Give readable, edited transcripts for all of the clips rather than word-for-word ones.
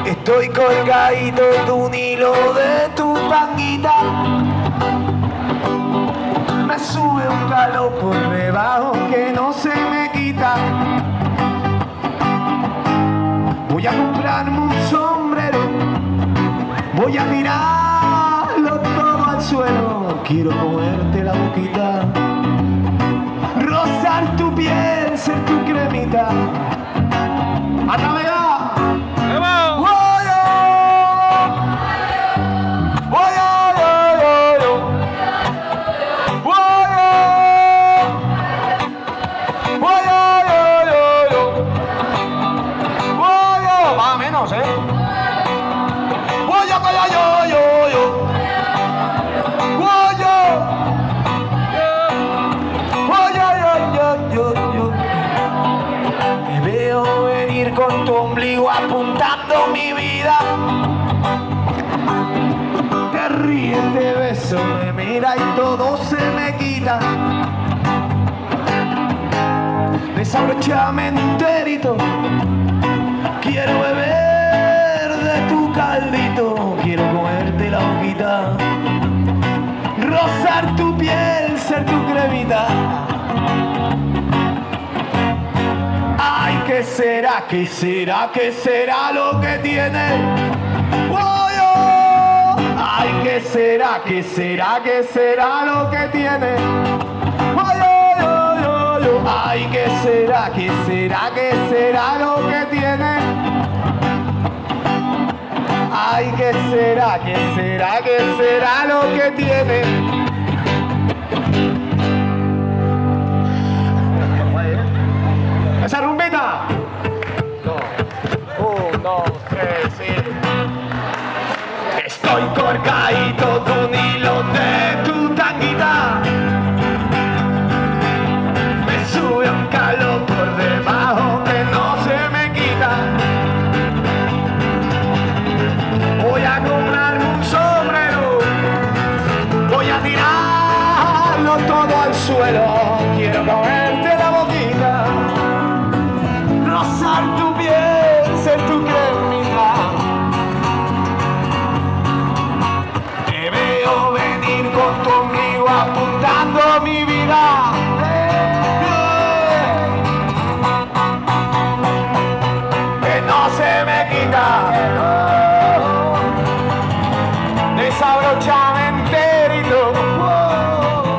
Estoy colgadito de un hilo de tu tanguita. Me sube un calor por debajo que no se me quita. Voy a comprarme un sombrero, voy a tirarlo todo al suelo. Quiero comerte la boquita, rozar tu piel, ser tu cremita. ¡Atravega! Me veo venir con tu ombligo apuntando mi vida. Te ríes, te beso, me mira y todo se me quita. Desabrochame enterito, quiero beber de tu caldito. Quiero comerte la boquita, rozar tu piel, ser tu cremita. Ay, ¿qué será, qué será, qué será lo que tiene? Oh, oh. Ay, ¿qué será, qué será, qué será lo que tiene? Oh, oh, oh, oh, oh. Ay, ¿qué será, qué será, qué será lo que tiene? Ay, ¿qué será, qué será, qué será lo que tiene? ¡Esa rumbita! 1, 2, 3, sí. Estoy colgadito de un hilo de tu tanguita. Me sube un calor por debajo que no se me quita. Voy a comprarme un sombrero, voy a tirarlo todo al suelo. Quiero comerte la boquita, rozar tu piel, ser tu cremita. Te veo venir con tu ombligo apuntando mi vida. Que no se me quita. Desabrochame enterito.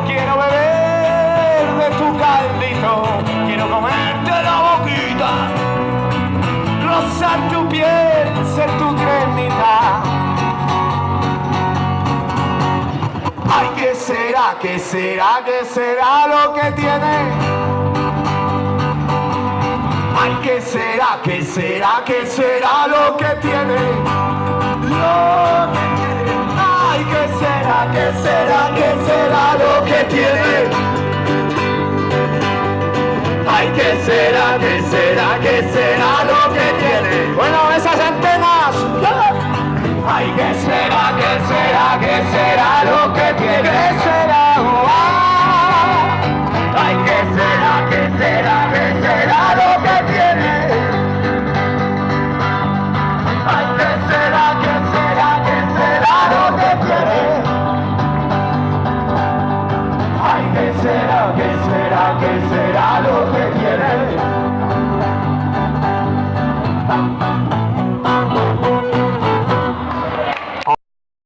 Quiero beber de tu caldito. Quiero comerte la boquita, rozar tu piel, ser tu cremita. Ay, ¿qué será, qué será, qué será lo que tiene? Ay, ¿qué será, qué será, qué será lo que tiene? Lo que tiene. Ay, ¿qué será, qué será, qué será lo que tiene? Ay, ¿qué será, qué será, qué será lo que tiene? Bueno, esas antenas. Ay, ¿qué será, qué será, qué será lo que tiene? ¿Qué será? Ay, ¿qué será, qué será, qué será lo que tiene? Ay, ¿qué será, qué será, qué será lo que tiene? Ay, ¿qué será, qué será, qué será lo que tiene?